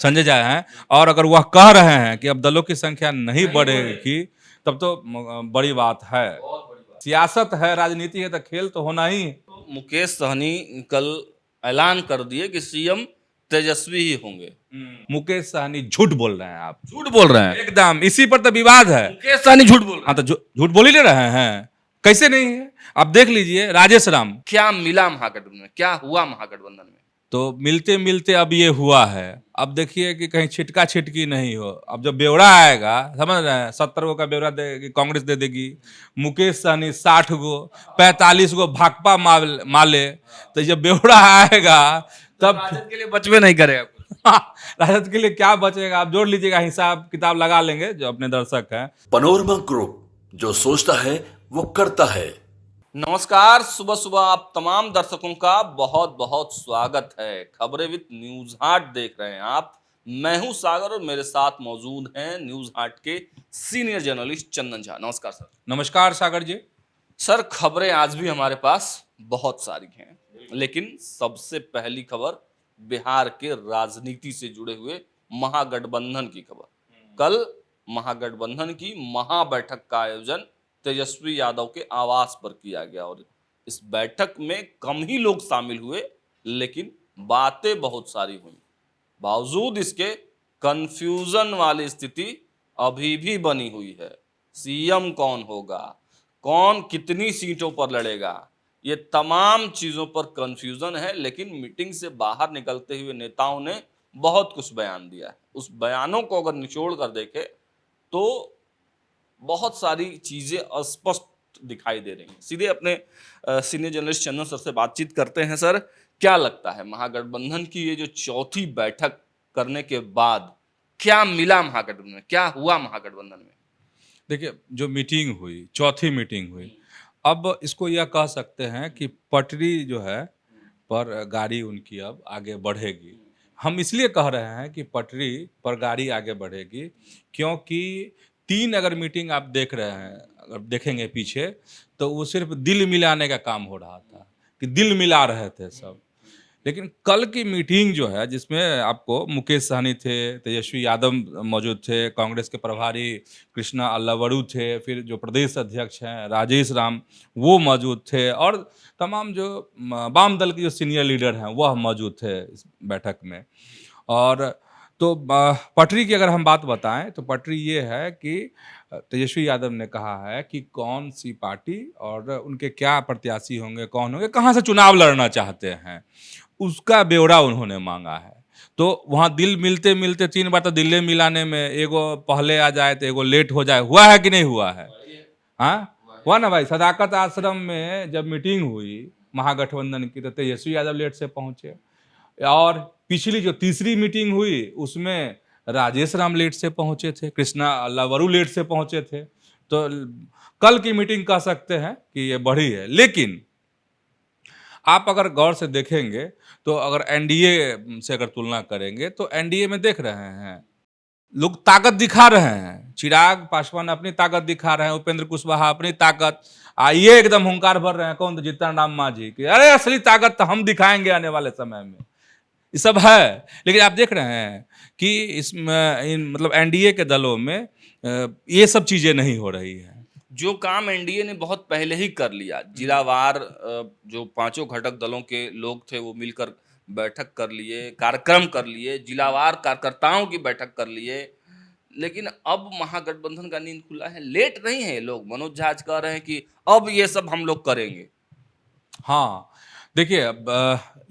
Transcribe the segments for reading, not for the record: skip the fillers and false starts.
संजय झा हैं, और अगर वह कह रहे हैं कि अब दलों की संख्या नहीं बढ़ेगी, तब तो बड़ी बात है। सियासत है, राजनीति है, तो खेल तो होना ही है। तो मुकेश सहनी कल ऐलान कर दिए कि सीएम तेजस्वी ही होंगे। मुकेश सहनी झूठ बोल रहे हैं, आप झूठ बोल रहे हैं। एकदम, इसी पर तो विवाद है। मुकेश सहनी झूठ बोल रहे हाँ, तो झूठ बोल ही ले रहे हैं, कैसे नहीं है? आप देख लीजिए राजेश राम। हैं। क्या मिला महागठबंधन में, क्या हुआ महागठबंधन में? तो मिलते मिलते अब ये हुआ है। अब देखिए कि कहीं छिटका छिटकी नहीं हो। अब जब ब्यौरा आएगा, समझ रहे हैं, 70 गो का ब्यौरा देगी कांग्रेस, दे देगी मुकेश सहनी 60 गो, 45 गो भाकपा माले, तो जब ब्यौरा आएगा तब राजद के लिए बचवे नहीं करेगा कुछ। राजद के लिए क्या बचेगा? आप जोड़ लीजिएगा, हिसाब किताब लगा लेंगे जो अपने दर्शक हैं। पनोरमा ग्रुप, जो सोचता है वो करता है। नमस्कार, सुबह सुबह आप तमाम दर्शकों का बहुत बहुत स्वागत है। खबरें विद न्यूज हाट देख रहे हैं आप। मैं हूं सागर और मेरे साथ मौजूद हैं न्यूज हाट के सीनियर जर्नलिस्ट चंदन झा। नमस्कार सर। नमस्कार सागर जी। सर, खबरें आज भी हमारे पास बहुत सारी हैं, लेकिन सबसे पहली खबर बिहार के राजनीति से जुड़े हुए महागठबंधन की खबर। कल महागठबंधन की महाबैठक का आयोजन तेजस्वी यादव के आवास पर किया गया और इस बैठक में कम ही लोग शामिल हुए, लेकिन बातें बहुत सारी हुई। बावजूद इसके कंफ्यूजन वाली स्थिति अभी भी बनी हुई है। सीएम कौन होगा, कौन कितनी सीटों पर लड़ेगा, ये तमाम चीजों पर कंफ्यूजन है। लेकिन मीटिंग से बाहर निकलते हुए नेताओं ने बहुत कुछ बयान दिया है। उस बयानों को अगर निचोड़ कर देखे तो बहुत सारी चीजें अस्पष्ट दिखाई दे रही हैं। सीधे अपने सीनियर जर्नलिस्ट चंदन सर से बातचीत करते हैं। सर, क्या लगता है महागठबंधन की ये जो चौथी बैठक करने के बाद क्या मिला महागठबंधन में, क्या हुआ महागठबंधन में? देखिए, जो मीटिंग हुई, चौथी मीटिंग हुई, अब इसको यह कह सकते हैं कि पटरी जो है पर गाड़ी उनकी अब आगे बढ़ेगी। हम इसलिए कह रहे हैं कि पटरी पर गाड़ी आगे बढ़ेगी क्योंकि 3 अगर मीटिंग आप देख रहे हैं, अगर देखेंगे पीछे, तो वो सिर्फ दिल मिलाने का काम हो रहा था, कि दिल मिला रहे थे सब। लेकिन कल की मीटिंग जो है, जिसमें आपको मुकेश सहनी थे, तेजस्वी यादव मौजूद थे, कांग्रेस के प्रभारी कृष्णा अल्लावड़ू थे, फिर जो प्रदेश अध्यक्ष हैं राजेश राम वो मौजूद थे, और तमाम जो वाम दल के जो सीनियर लीडर हैं वह मौजूद थे इस बैठक में। और तो पटरी की अगर हम बात बताएं तो पटरी ये है कि तेजस्वी यादव ने कहा है कि कौन सी पार्टी और उनके क्या प्रत्याशी होंगे, कौन होंगे, कहाँ से चुनाव लड़ना चाहते हैं, उसका ब्यौरा उन्होंने मांगा है। तो वहाँ दिल मिलते मिलते 3 बार तो दिल्ली मिलाने में एगो पहले आ जाए तो एगो लेट हो जाए, हुआ है कि नहीं हुआ है? हाँ, हुआ ना भाई। सदाकत आश्रम में जब मीटिंग हुई महागठबंधन की तो तेजस्वी यादव लेट से पहुंचे, और पिछली जो तीसरी मीटिंग हुई उसमें राजेश राम लेट से पहुंचे थे, कृष्णा अल्लावरू लेट से पहुंचे थे। तो कल की मीटिंग कह सकते हैं कि ये बढ़ी है। लेकिन आप अगर गौर से देखेंगे तो अगर एनडीए से अगर तुलना करेंगे तो एनडीए में देख रहे हैं लोग ताकत दिखा रहे हैं। चिराग पासवान अपनी ताकत दिखा रहे हैं, उपेंद्र कुशवाहा अपनी ताकत, ये एकदम हुंकार भर रहे हैं, कौन? तो जीतन राम मांझी कि अरे असली ताकत तो हम दिखाएंगे आने वाले समय में। ये सब है, लेकिन आप देख रहे हैं कि इसमें मतलब एनडीए के दलों में ये सब चीजें नहीं हो रही है। जो काम एनडीए ने बहुत पहले ही कर लिया, जिलावार जो पांचों घटक दलों के लोग थे वो मिलकर बैठक कर लिए, कार्यक्रम कर लिए, जिलावार कार्यकर्ताओं की बैठक कर लिए। लेकिन अब महागठबंधन का नींद खुला है, लेट नहीं है। लोग मनोज झा कह रहे हैं कि अब ये सब हम लोग करेंगे। हाँ, देखिए, अब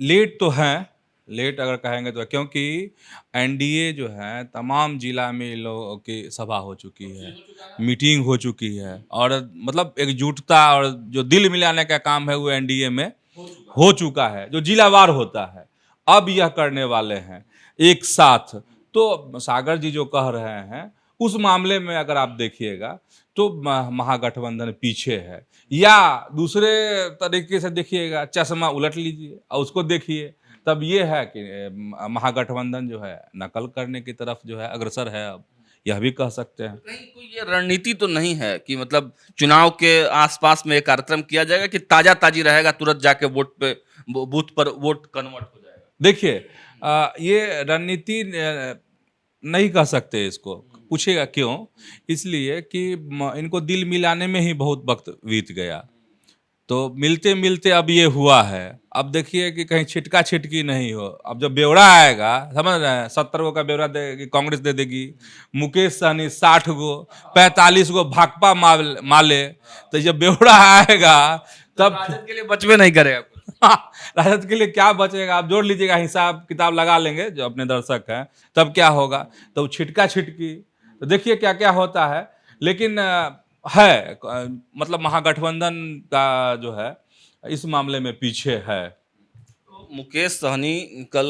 लेट तो है, लेट अगर कहेंगे तो, क्योंकि एनडीए जो है तमाम जिला में लोगों की सभा हो चुकी है, मीटिंग हो चुकी है, और मतलब एकजुटता और जो दिल मिलाने का काम है वो एनडीए में हो चुका है, जो जिलावार होता है। अब यह करने वाले हैं एक साथ। तो सागर जी जो कह रहे हैं उस मामले में अगर आप देखिएगा तो महागठबंधन पीछे है, या दूसरे तरीके से देखिएगा, चश्मा उलट लीजिए और उसको देखिए, तब ये है कि महागठबंधन जो है नकल करने की तरफ जो है अग्रसर है। अब यह भी कह सकते हैं। कहीं कोई ये रणनीति तो नहीं है कि मतलब चुनाव के आसपास में एक कार्यक्रम किया जाएगा कि ताजा ताजी रहेगा, तुरंत जाके वोट पे बूथ पर वोट कन्वर्ट हो जाएगा? देखिए, ये रणनीति नहीं कह सकते इसको। पूछेगा क्यों? इसलिए कि इनको दिल मिलाने में ही बहुत वक्त बीत गया, तो मिलते मिलते अब ये हुआ है। अब देखिए कि कहीं छिटका छिटकी नहीं हो। अब जब ब्यौरा आएगा, समझ रहे हैं, 70 गो का ब्यौरा देगी कांग्रेस, दे देगी मुकेश सहनी 60 गो, 45 गो भाकपा माले, तो जब ब्यौरा आएगा तब राजद के लिए बचवे नहीं करेगा। राजद के लिए क्या बचेगा? आप जोड़ लीजिएगा, हिसाब किताब लगा लेंगे जो अपने दर्शक हैं, तब क्या होगा? तो छिटका छिटकी, तो देखिए क्या क्या होता है। लेकिन है मतलब महागठबंधन का जो है इस मामले में पीछे है। तो मुकेश सहनी कल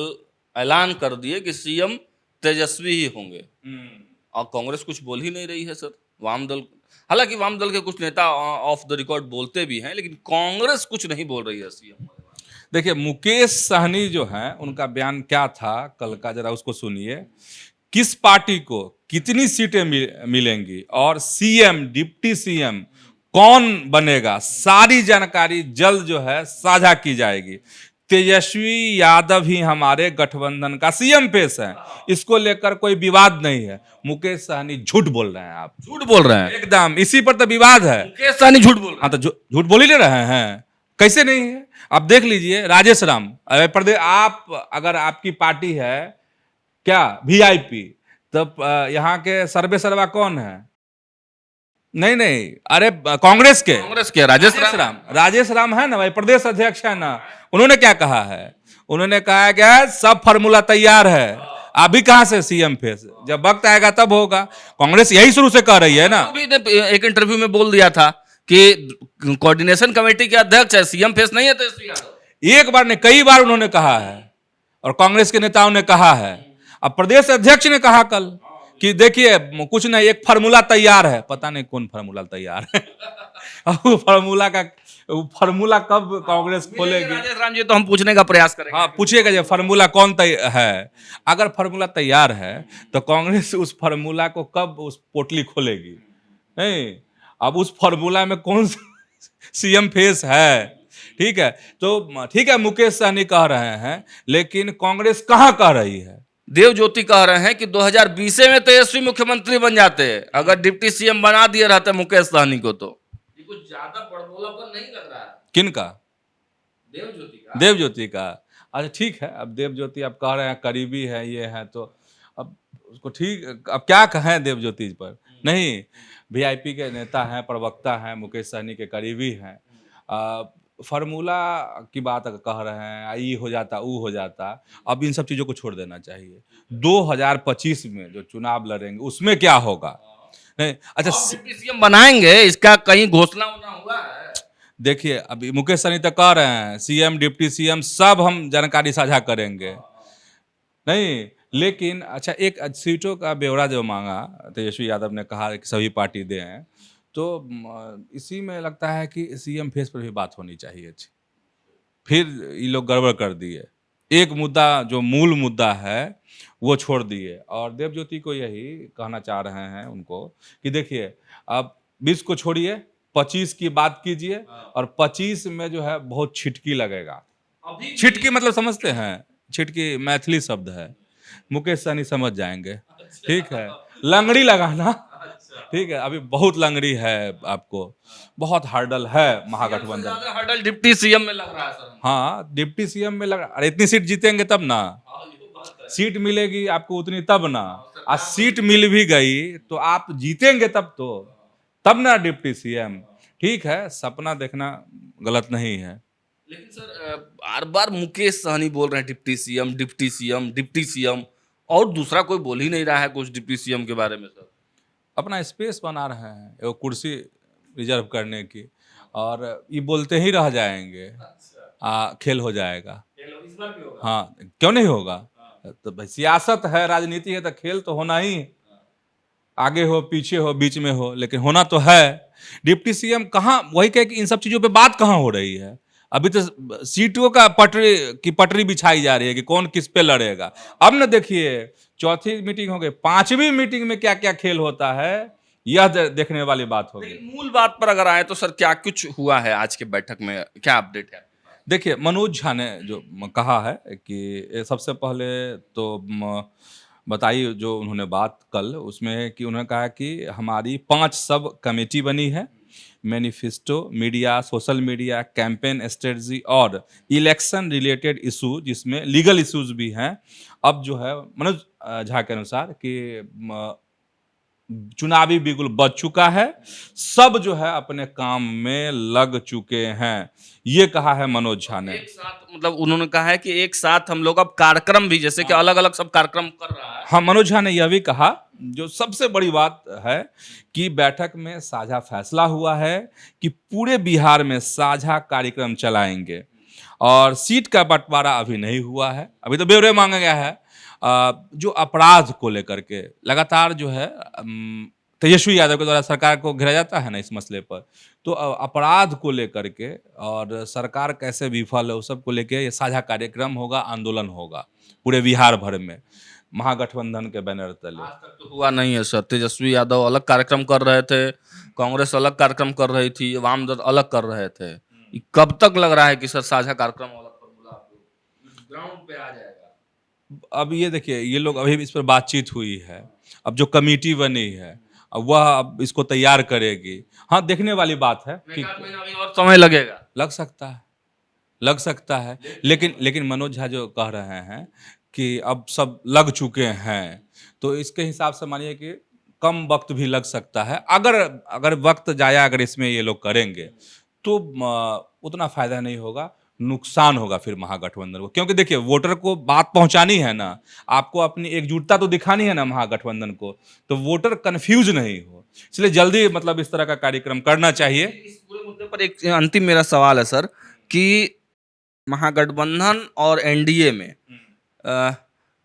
ऐलान कर दिए कि सीएम तेजस्वी ही होंगे, और कांग्रेस कुछ बोल ही नहीं रही है सर। वाम दल, हालांकि वाम दल के कुछ नेता ऑफ द रिकॉर्ड बोलते भी हैं, लेकिन कांग्रेस कुछ नहीं बोल रही है सीएम। देखिए मुकेश सहनी जो है, उनका बयान क्या था कल का, जरा उसको सुनिए। किस पार्टी को कितनी सीटें मिलेंगी और सीएम डिप्टी सीएम कौन बनेगा, सारी जानकारी जल्द जो है साझा की जाएगी। तेजस्वी यादव ही हमारे गठबंधन का सीएम पेश है, इसको लेकर कोई विवाद नहीं है। मुकेश सहनी झूठ बोल रहे हैं। आप झूठ बोल रहे हैं एकदम, इसी पर तो विवाद है। मुकेश सहनी झूठ बोल रहे हैं। हाँ, तो झूठ बोल ही ले रहे हैं, कैसे नहीं है? आप देख लीजिए राजेश राम प्रदेश, आप अगर आपकी पार्टी है क्या वीआईपी, तब यहाँ के सर्वे सर्वा कौन है? नहीं, अरे कांग्रेस के राजेश राम है ना भाई, प्रदेश अध्यक्ष है ना। उन्होंने क्या कहा है? उन्होंने कहा है कि सब फॉर्मूला तैयार है, अभी कहां से सीएम फेस, जब वक्त आएगा तब होगा। कांग्रेस यही शुरू से कह रही है ना। अभी ने एक इंटरव्यू में बोल दिया था कि कोऑर्डिनेशन कमेटी के अध्यक्ष है, सीएम फेस नहीं है तेजस्वी यादव। एक बार ने, कई बार उन्होंने कहा है, और कांग्रेस के नेताओं ने कहा है। अब प्रदेश अध्यक्ष ने कहा कल कि देखिए कुछ नहीं, एक फार्मूला तैयार है। पता नहीं कौन फार्मूला तैयार है। वो फार्मूला कब कांग्रेस खोलेगी? राजेश राम जी, तो हम पूछने का प्रयास करेंगे। हाँ, पूछिएगा जो फार्मूला कौन है। अगर फार्मूला तैयार है तो कांग्रेस उस फार्मूला को कब उस पोटली खोलेगी? नहीं, अब उस फार्मूला में कौन सीएम फेस है? ठीक है, तो ठीक है, मुकेश सहनी कह रहे हैं, लेकिन कांग्रेस कहां कह रही है? देव ज्योति कह रहे हैं कि 2020 में तेजस्वी मुख्यमंत्री बन जाते हैं अगर डिप्टी सीएम बना दिए रहते मुकेश सहनी को। तो ये कुछ ज्यादा बड़बोलापन नहीं लग रहा है? किनका? देव ज्योति का। देव ज्योति का। अच्छा ठीक है, अब देव ज्योति आप कह रहे हैं करीबी है, ये है, तो अब उसको ठीक, अब क्या कहें देव ज्योति पर? नहीं, वीआईपी के नेता हैं, प्रवक्ता हैं, मुकेश सहनी के करीबी हैं। फार्मूला की बात अगर कह रहे हैं, ये हो जाता, वो हो जाता, अब इन सब चीज़ों को छोड़ देना चाहिए। 2025 में जो चुनाव लड़ेंगे उसमें क्या होगा? नहीं, अच्छा डिप्टी सीएम बनाएंगे, इसका कहीं घोषणा हुआ है? देखिए, अभी मुकेश सहनी तो कह रहे हैं सीएम डिप्टी सीएम सब हम जानकारी साझा करेंगे। नहीं, लेकिन अच्छा एक सीटों का ब्यौरा जो मांगा तेजस्वी यादव ने, कहा कि सभी पार्टी दें, तो इसी में लगता है कि सीएम फेस पर भी बात होनी चाहिए थी। फिर ये लोग गड़बड़ कर दिए, एक मुद्दा जो मूल मुद्दा है वो छोड़ दिए। और देव ज्योति को यही कहना चाह रहे हैं उनको कि देखिए, अब 20 को छोड़िए, 25 की बात कीजिए, और 25 में जो है बहुत छिटकी लगेगा। छिटकी मतलब समझते हैं? छिटकी मैथिली शब्द है, मुकेश सहनी समझ जाएंगे। ठीक है, लंगड़ी लगाना, ठीक है, अभी बहुत लंगड़ी है, आपको बहुत हर्डल है महागठबंधन। हर्डल डिप्टी सीएम में लग रहा है सर। हाँ, डिप्टी सीएम में लग रहा है। अरे इतनी सीट जीतेंगे तब ना, सीट मिलेगी आपको उतनी तब ना। आज सीट मिल भी गई तो आप जीतेंगे तब ना डिप्टी सीएम। ठीक है, सपना देखना गलत नहीं है। लेकिन सर बार बार मुकेश सहनी बोल रहे हैं deputy CM deputy CM deputy CM, और दूसरा कोई बोल ही नहीं रहा है कुछ डिप्टी सीएम के बारे में। सर अपना स्पेस बना रहे हैं, वो कुर्सी रिजर्व करने की, और ये बोलते ही रह जाएंगे। खेल हो जाएगा। इस बार भी होगा? हाँ, क्यों नहीं होगा? तो भाई सियासत है, राजनीति है, तो खेल तो होना ही है। आगे हो, पीछे हो, बीच में हो, लेकिन होना तो है। डिप्टी सीएम कहाँ, वही कहे कि इन सब चीजों पे बात कहाँ हो रही है? अभी तो सीटों का पटरी बिछाई जा रही है कि कौन किस पे लड़ेगा। अब न देखिए, चौथी मीटिंग हो गई, 5वीं मीटिंग में क्या क्या खेल होता है, यह देखने वाली बात होगी। मूल बात पर अगर आए तो सर क्या कुछ हुआ है आज के बैठक में, क्या अपडेट है? देखिए, मनोज झा ने जो कहा है कि सबसे पहले तो बताई जो उन्होंने बात कल उसमें कि उन्होंने कहा कि हमारी 5 सब कमेटी बनी है, manifesto, media, social media, campaign strategy और इलेक्शन रिलेटेड इशू जिसमें लीगल इश्यूज भी हैं। अब जो है मनोज झा के अनुसार कि चुनावी बिगुल बज चुका है, सब जो है अपने काम में लग चुके हैं, ये कहा है मनोज झा ने। एक साथ मतलब उन्होंने कहा है कि एक साथ हम लोग अब कार्यक्रम भी जैसे कि अलग अलग सब कार्यक्रम कर रहा है। हाँ, मनोज झा ने यह भी कहा, जो सबसे बड़ी बात है कि बैठक में साझा फैसला हुआ है कि पूरे बिहार में साझा कार्यक्रम चलाएंगे और सीट का बंटवारा अभी नहीं हुआ है, अभी तो ब्यौरे मांगा गया है। जो अपराध को लेकर के लगातार जो है तेजस्वी यादव के द्वारा सरकार को घेरा जाता है ना इस मसले पर, तो अपराध को लेकर के और सरकार कैसे विफल है उस सब को लेके ये साझा कार्यक्रम होगा, आंदोलन होगा पूरे बिहार भर में महागठबंधन के बैनर तले। आज तक तो हुआ नहीं है सर, तेजस्वी यादव अलग कार्यक्रम कर रहे थे, कांग्रेस अलग कार्यक्रम कर रही थी, वाम दल अलग कर रहे थे। ये कब तक लग रहा है कि सर साझा कार्यक्रम वाला फॉर्मूला ग्राउंड पे आ जाएगा? अब ये देखिए, ये लोग अभी इस पर बातचीत हुई है, अब जो कमेटी बनी है अब वह अब इसको तैयार करेगी। हाँ, देखने वाली बात है कि एक आध महीना अभी और समय लगेगा। लग सकता है, लग सकता है, लेकिन मनोज झा जो कह रहे हैं कि अब सब लग चुके हैं, तो इसके हिसाब से मानिए कि कम वक्त भी लग सकता है। अगर वक्त जाया अगर इसमें ये लोग करेंगे तो उतना फायदा नहीं होगा, नुकसान होगा फिर महागठबंधन को, क्योंकि देखिए वोटर को बात पहुंचानी है ना, आपको अपनी एकजुटता तो दिखानी है ना महागठबंधन को, तो वोटर कंफ्यूज नहीं हो, इसलिए जल्दी मतलब इस तरह का कार्यक्रम करना चाहिए। इस पूरे मुद्दे पर एक अंतिम मेरा सवाल है सर कि महागठबंधन और एनडीए में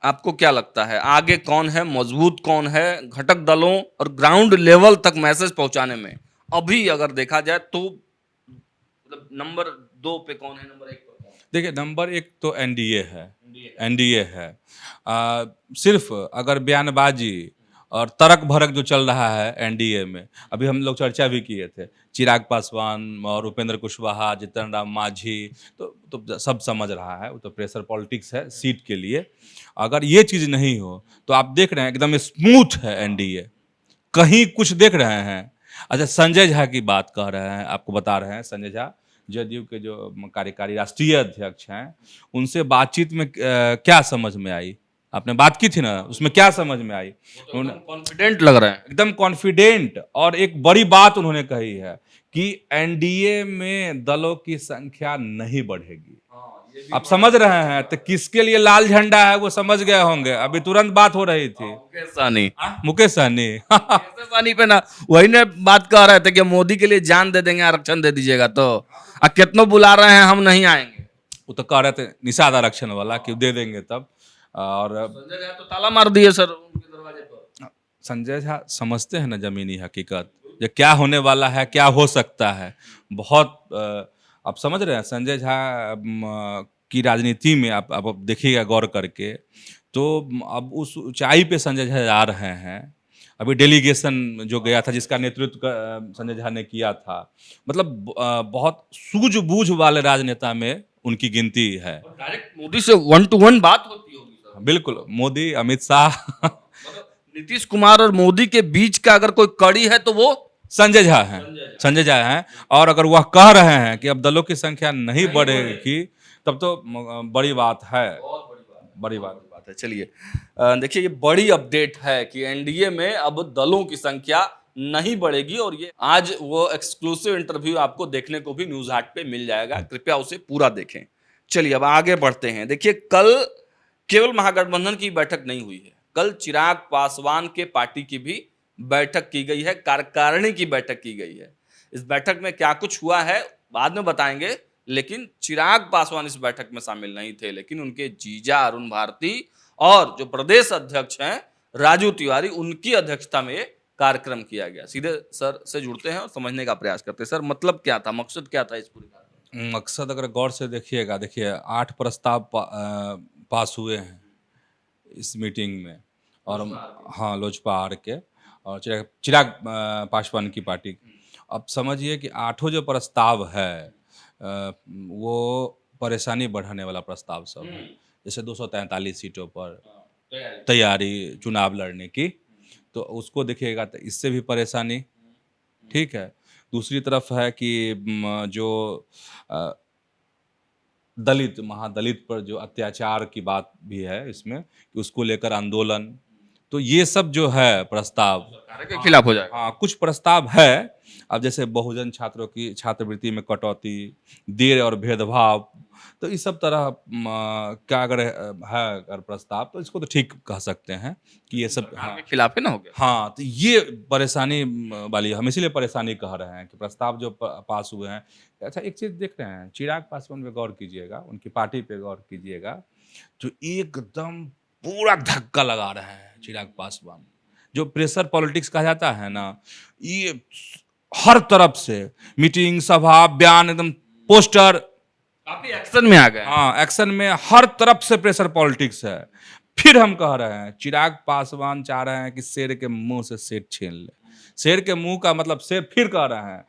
आपको क्या लगता है आगे कौन है, मजबूत कौन है घटक दलों और ग्राउंड लेवल तक मैसेज पहुंचाने में? अभी अगर देखा जाए तो मतलब नंबर 2 पे कौन है, नंबर 1 पर कौन है? देखिए, नंबर 1 तो एनडीए है। सिर्फ अगर बयानबाजी और तर्क भड़क जो चल रहा है एनडीए में, अभी हम लोग चर्चा भी किए थे, चिराग पासवान और उपेंद्र कुशवाहा, जीतन राम मांझी, तो सब समझ रहा है, वो तो प्रेशर पॉलिटिक्स है सीट के लिए। अगर ये चीज़ नहीं हो तो आप देख रहे हैं एकदम स्मूथ है एनडीए, कहीं कुछ देख रहे हैं। अच्छा, संजय झा की बात कह रहे हैं, आपको बता रहे हैं, संजय झा जदयू के जो कार्यकारी राष्ट्रीय अध्यक्ष हैं, उनसे बातचीत में क्या समझ में आई? आपने बात की थी ना, उसमें क्या समझ में आई? कॉन्फिडेंट लग रहा है। एकदम कॉन्फिडेंट, और एक बड़ी बात उन्होंने कही है कि एनडीए में दलों की संख्या नहीं बढ़ेगी। आप समझ रहे हैं, तो किसके लिए लाल झंडा है वो समझ गए होंगे, अभी तुरंत बात हो रही थी। मुकेश सहनी मुकेश सहनी मुकेश सहनी पे ना वही ने बात कह रहे थे कि मोदी के लिए जान दे देंगे, आरक्षण दे दीजिएगा, तो कितनों बुला रहे हैं हम नहीं आएंगे। वो तो कह रहे थे निषाद आरक्षण वाला कि दे देंगे तब, और संजय झा तो ताला मार दिए सर उनके दरवाजे पर। संजय झा समझते हैं ना जमीनी हकीकत, ये क्या होने वाला है, क्या हो सकता है, बहुत आप समझ रहे हैं। संजय झा की राजनीति में आप देखिएगा गौर करके, तो अब उस ऊंचाई पे संजय झा आ रहे हैं। अभी डेलीगेशन जो गया था जिसका नेतृत्व संजय झा ने किया था, मतलब बहुत सूझबूझ वाले राजनेता में उनकी गिनती है। डायरेक्ट मोदी से 1 to 1 बात होती होगी सर। बिल्कुल, मोदी, अमित शाह नीतीश कुमार और मोदी के बीच का अगर कोई कड़ी है तो वो संजय झा हैं, संजय झा हैं। और अगर वह कह रहे हैं कि अब दलों की संख्या नहीं बढ़ेगी, तब तो बड़ी बात है, बड़ी बात है। चलिए देखिए, ये बड़ी अपडेट है कि एनडीए में अब दलों की संख्या नहीं बढ़ेगी, और ये आज वो एक्सक्लूसिव इंटरव्यू आपको देखने को भी न्यूज हाट पे मिल जाएगा, कृपया उसे पूरा देखें। चलिए अब आगे बढ़ते हैं। देखिए, कल केवल महागठबंधन की बैठक नहीं हुई है, कल चिराग पासवान के पार्टी की भी बैठक की गई है, कार्यकारिणी की बैठक की गई है। इस बैठक में क्या कुछ हुआ है बाद में बताएंगे, लेकिन चिराग पासवान इस बैठक में शामिल नहीं थे, लेकिन उनके जीजा अरुण भारती और जो प्रदेश अध्यक्ष हैं राजू तिवारी, उनकी अध्यक्षता में कार्यक्रम किया गया। सीधे सर से जुड़ते हैं और समझने का प्रयास करते हैं। सर, मतलब क्या था, मकसद क्या था इस पूरे कार्यक्रम? मकसद अगर गौर से देखिएगा, देखिए 8 प्रस्ताव पास हुए हैं इस मीटिंग में, और हाँ लोजपा आर के और चिराग पासवान की पार्टी। अब समझिए कि 8 जो प्रस्ताव है वो परेशानी बढ़ाने वाला प्रस्ताव सब है। जैसे 243 सीटों पर तैयारी चुनाव लड़ने की, तो उसको देखिएगा तो इससे भी परेशानी, ठीक है। दूसरी तरफ है कि जो अ, दलित महादलित पर जो अत्याचार की बात भी है इसमें, कि उसको लेकर आंदोलन, तो ये सब जो है प्रस्ताव सरकार के खिलाफ हो जाएगा। हाँ कुछ प्रस्ताव है। अब जैसे बहुजन छात्रों की छात्रवृत्ति में कटौती, देर और भेदभाव, तो इस सब तरह क्या अगर है अगर प्रस्ताव, तो इसको तो ठीक कह सकते हैं कि ये सब सरकार हाँ के खिलाफ ही ना हो गया। हाँ, तो ये परेशानी वाली, हम इसीलिए परेशानी कह रहे हैं कि प्रस्ताव जो पास हुए हैं। अच्छा एक चीज़ देख रहे हैं, चिराग पासवान पे गौर कीजिएगा, उनकी पार्टी पे गौर कीजिएगा, जो एकदम पूरा धक्का लगा रहे हैं चिराग पासवान। जो प्रेशर पॉलिटिक्स कहा जाता है ना, ये हर तरफ से मीटिंग सभा बयान एकदम पोस्टर, काफी एक्शन में आ गए। हाँ एक्शन में हर तरफ से प्रेशर पॉलिटिक्स है। फिर हम कह रहे हैं चिराग पासवान चाह रहे हैं कि शेर के मुंह से सेठ छीन ले। शेर के मुंह का मतलब शेर, फिर कह रहे हैं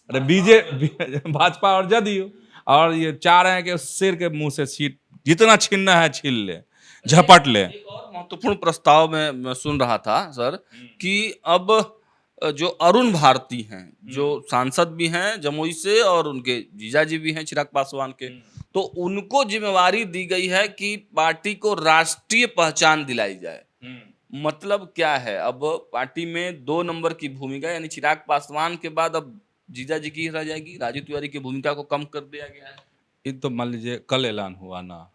अरे भाजपा और जदयू, और ये चाह रहे हैं कि उस शेर के मुंह से सीट जितना छीनना है छीन ले, झपट ले। एक और महत्वपूर्ण प्रस्ताव में मैं सुन रहा था सर कि अब जो अरुण भारती हैं, जो सांसद भी हैं जमुई से और उनके जीजा जी भी हैं चिराग पासवान के, तो उनको जिम्मेवारी दी गई है कि पार्टी को राष्ट्रीय पहचान दिलाई जाए। मतलब क्या है, अब पार्टी में 2 नंबर की भूमिका, यानी चिराग पासवान के बाद अब जीजा जी की रह जाएगी, राजू तिवारी की भूमिका को कम कर दिया गया है। ये तो मान लीजिए कल ऐलान हुआ ना,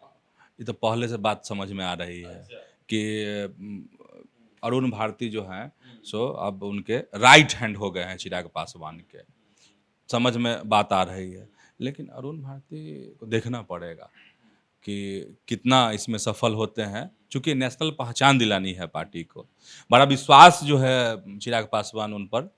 ये तो पहले से बात समझ में आ रही है कि अरुण भारती जो हैं सो अब उनके राइट हैंड हो गए हैं चिराग पासवान के, समझ में बात आ रही है। लेकिन अरुण भारती को देखना पड़ेगा कि कितना इसमें सफल होते हैं, चूंकि नेशनल पहचान दिलानी है पार्टी को। बड़ा विश्वास जो है चिराग पासवान उन पर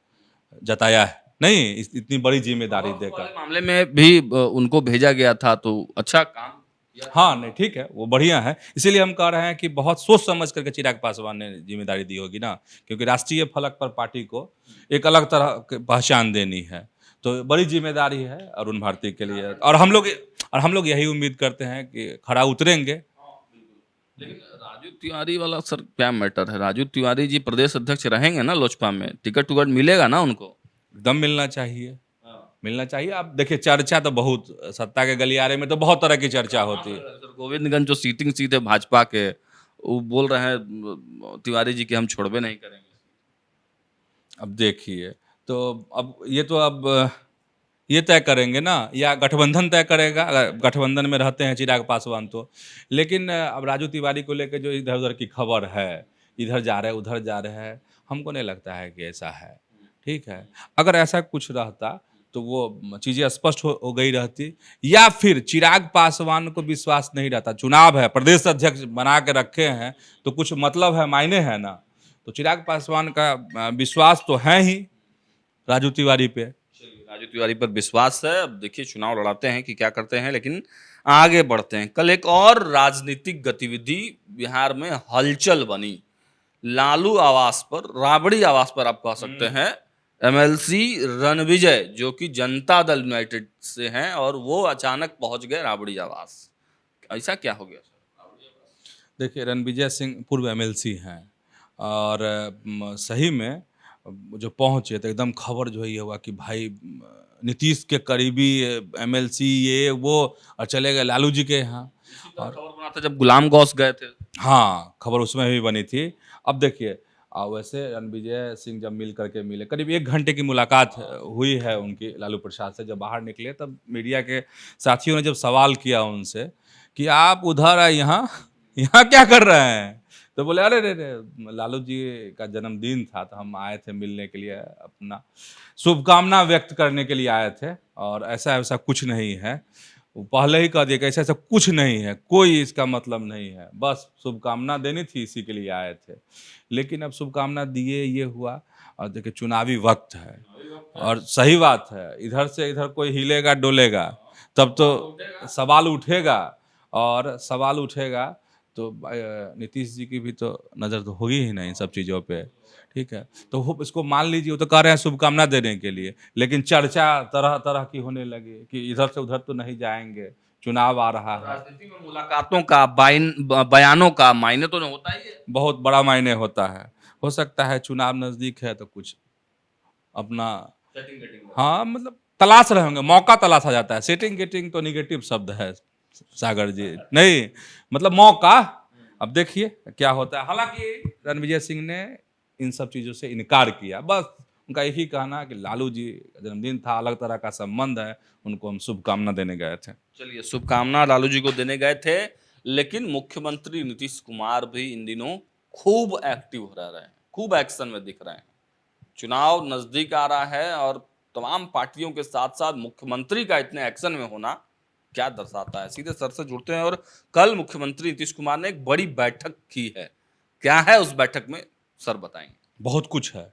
जताया है, नहीं इतनी बड़ी जिम्मेदारी देकर। वाले मामले में भी उनको भेजा गया था, तो अच्छा काम किया। हाँ नहीं ठीक है, वो बढ़िया है। इसीलिए हम कह रहे हैं कि बहुत सोच समझ करके चिराग पासवान ने जिम्मेदारी दी होगी ना, क्योंकि राष्ट्रीय फलक पर पार्टी को एक अलग तरह की पहचान देनी है, तो बड़ी जिम्मेदारी है अरुण भारती के लिए। और हम लोग यही उम्मीद करते हैं कि खरा उतरेंगे। लेकिन राजू तिवारी वाला सर क्या मैटर है, राजू तिवारी जी प्रदेश अध्यक्ष रहेंगे ना लोजपा में, टिकट टुकट मिलेगा ना उनको? एकदम मिलना चाहिए, मिलना चाहिए। आप देखिए चर्चा तो बहुत, सत्ता के गलियारे में तो बहुत तरह की चर्चा होती है। सर गोविंदगंज जो सीटिंग सीट है भाजपा के, वो बोल रहे हैं तिवारी जी कि हम छोड़बे नहीं करेंगे। अब देखिए तो अब ये तय करेंगे ना, या गठबंधन तय करेगा, अगर गठबंधन में रहते हैं चिराग पासवान तो। लेकिन अब राजू तिवारी को लेकर जो इधर उधर की खबर है, इधर जा रहे उधर जा रहे हैं, हमको नहीं लगता है कि ऐसा है, ठीक है। अगर ऐसा कुछ रहता तो वो चीज़ें स्पष्ट हो गई रहती, या फिर चिराग पासवान को विश्वास नहीं रहता, चुनाव है, प्रदेश अध्यक्ष बना के रखे हैं तो कुछ मतलब है, मायने है ना। तो चिराग पासवान का विश्वास तो है ही राजू तिवारी पे। राजू तिवारी पर विश्वास है। अब देखिए चुनाव लड़ाते हैं कि क्या करते हैं, लेकिन आगे बढ़ते हैं। कल एक और राजनीतिक गतिविधि बिहार में हलचल बनी। लालू आवास पर, राबड़ी आवास पर आप कह सकते हैं, एमएलसी रणविजय जो कि जनता दल यूनाइटेड से हैं, और वो अचानक पहुंच गए राबड़ी आवास। ऐसा क्या हो गया? देखिए रणविजय सिंह पूर्व एमएलसी हैं, और सही में जो पहुंचे तो एकदम खबर जो है ये हुआ कि भाई नीतीश के करीबी एमएलसी ये वो, और चले गए लालू जी के यहाँ। और खबर बना था जब गुलाम गौस गए थे। हाँ खबर उसमें भी बनी थी। अब देखिए वैसे रणविजय सिंह जब मिल करके मिले, करीब 1 घंटे की मुलाकात हुई है उनकी लालू प्रसाद से। जब बाहर निकले तब मीडिया के साथियों ने जब सवाल किया उनसे कि आप उधर आए, यहाँ क्या कर रहे हैं, तो बोले अरे रे लालू जी का जन्मदिन था तो हम आए थे मिलने के लिए, अपना शुभकामना व्यक्त करने के लिए आए थे, और ऐसा ऐसा कुछ नहीं है। वो पहले ही कह दिया कि ऐसा ऐसा कुछ नहीं है, कोई इसका मतलब नहीं है, बस शुभकामना देनी थी, इसी के लिए आए थे। लेकिन अब शुभकामना दिए, ये हुआ, और देखिए चुनावी वक्त है, और सही बात है, इधर से इधर कोई हिलेगा डोलेगा तब तो सवाल उठेगा, और सवाल उठेगा तो नीतीश जी की भी तो नज़र तो होगी ही नहीं इन सब चीज़ों पे, ठीक है। तो वो इसको मान लीजिए, वो तो कह रहे हैं शुभकामना देने के लिए, लेकिन चर्चा तरह तरह की होने लगी कि इधर से उधर तो नहीं जाएंगे, चुनाव आ रहा है। राजनीति में मुलाकातों का बयानों का मायने तो नहीं होता ही है। बहुत बड़ा मायने होता है। हो सकता है चुनाव नजदीक है तो कुछ अपना, हाँ मतलब तलाश रहे होंगे, मौका तलाशा जाता है। सेटिंग गेटिंग तो निगेटिव शब्द है सागर जी, नहीं मतलब मौका। अब देखिए क्या होता है। हालांकि रणविजय सिंह ने इन सब चीजों से इनकार किया, बस उनका यही कहना कि लालू जी का जन्मदिन था, अलग तरह का संबंध है, उनको हम शुभकामना देने गए थे। चलिए, शुभकामना लालू जी को देने गए थे, लेकिन मुख्यमंत्री नीतीश कुमार भी इन दिनों खूब एक्टिव रह रहे हैं, खूब एक्शन में दिख रहे हैं। चुनाव नजदीक आ रहा है और तमाम पार्टियों के साथ साथ मुख्यमंत्री का इतने एक्शन में होना क्या दर्शाता है। सीधे सर से जुड़ते हैं और कल मुख्यमंत्री नीतीश कुमार ने एक बड़ी बैठक की है। क्या है उस बैठक में, सर बताएंगे। बहुत कुछ है,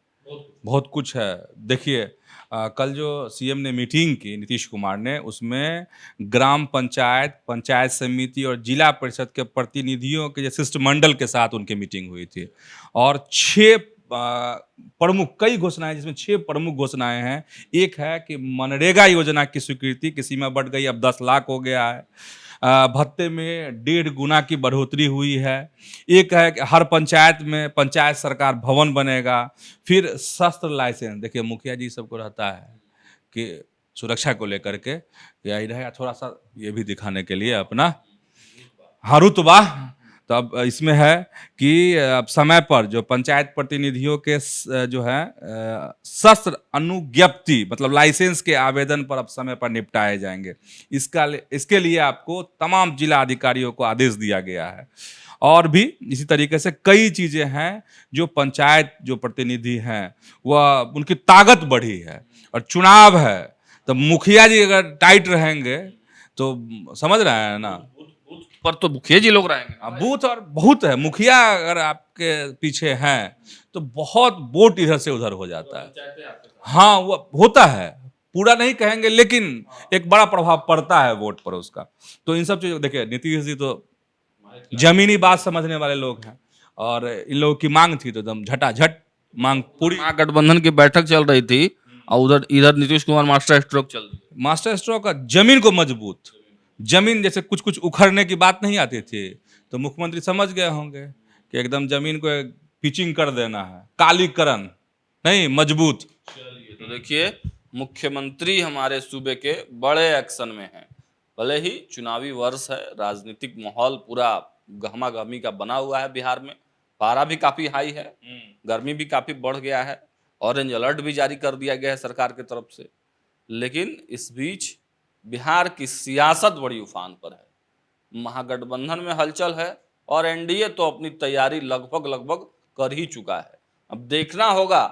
बहुत कुछ है। देखिए कल जो सीएम ने मीटिंग की नीतीश कुमार ने, उसमें ग्राम पंचायत, पंचायत समिति और जिला परिषद के प्रतिनिधियों के जो शिष्टमंडल के साथ उनकी मीटिंग हुई थी और 6 प्रमुख, कई घोषणाएं, जिसमें 6 प्रमुख घोषणाएं हैं। एक है कि मनरेगा योजना की स्वीकृति की सीमा बढ़ गई, अब 10 लाख हो गया है। भत्ते में 1.5 गुना की बढ़ोतरी हुई है। एक है कि हर पंचायत में पंचायत सरकार भवन बनेगा। फिर शस्त्र लाइसेंस, देखिए मुखिया जी सबको रहता है कि सुरक्षा को लेकर के या रहेगा, थोड़ा सा ये भी दिखाने के लिए अपना हाँ रुतबा। तो अब इसमें है कि अब समय पर जो पंचायत प्रतिनिधियों के जो है शस्त्र अनुज्ञप्ति मतलब लाइसेंस के आवेदन पर अब समय पर निपटाए जाएंगे। इसके लिए आपको तमाम जिला अधिकारियों को आदेश दिया गया है। और भी इसी तरीके से कई चीजें हैं जो पंचायत जो प्रतिनिधि हैं वह उनकी ताकत बढ़ी है। और चुनाव है तो मुखिया जी अगर टाइट रहेंगे तो समझ रहे हैं ना, पर तो मुखिया जी लोग रहेंगे। बूथ और बहुत है, मुखिया अगर आपके पीछे हैं तो बहुत वोट इधर से उधर हो जाता है। हाँ वो होता है, पूरा नहीं कहेंगे लेकिन एक बड़ा प्रभाव पड़ता है वोट पर उसका। तो इन सब चीजों, देखिए नीतीश जी तो जमीनी बात समझने वाले लोग हैं और इन लोगों की मांग थी तो एकदम झटाझट मांग पूरी। महागठबंधन की बैठक चल रही थी और उधर इधर नीतीश कुमार मास्टर स्ट्रोक चल रही है। मास्टर स्ट्रोक का जमीन को मजबूत, जमीन जैसे कुछ कुछ उखड़ने की बात नहीं आती थी तो मुख्यमंत्री समझ गए होंगे कि एकदम जमीन को पिचिंग कर देना है, कालीकरण नहीं, मजबूत। तो देखिए, मुख्यमंत्री हमारे सूबे के बड़े एक्शन में हैं। भले ही चुनावी वर्ष है, राजनीतिक माहौल पूरा गहमा गहमी का बना हुआ है बिहार में, पारा भी काफी हाई है, गर्मी भी काफी बढ़ गया है, ऑरेंज अलर्ट भी जारी कर दिया गया है सरकार की तरफ से। लेकिन इस बीच बिहार की सियासत बड़ी उफान पर है। महागठबंधन में हलचल है और एनडीए तो अपनी तैयारी लगभग कर ही चुका है। अब देखना होगा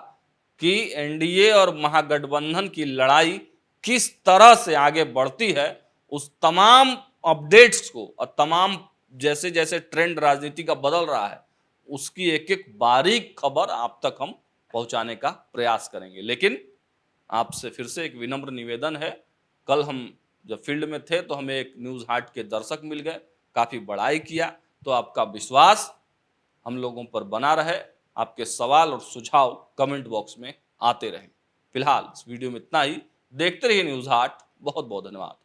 कि एनडीए और महागठबंधन की लड़ाई किस तरह से आगे बढ़ती है। उस तमाम अपडेट्स को और तमाम जैसे जैसे ट्रेंड राजनीति का बदल रहा है उसकी एक एक बारीक खबर आप तक हम पहुंचाने का प्रयास करेंगे। लेकिन आपसे फिर से एक विनम्र निवेदन है, कल हम जब फील्ड में थे तो हमें एक न्यूज़ हाट के दर्शक मिल गए, काफ़ी बड़ाई किया, तो आपका विश्वास हम लोगों पर बना रहे, आपके सवाल और सुझाव कमेंट बॉक्स में आते रहें। फिलहाल इस वीडियो में इतना ही। देखते रहिए न्यूज़ हाट। बहुत बहुत धन्यवाद।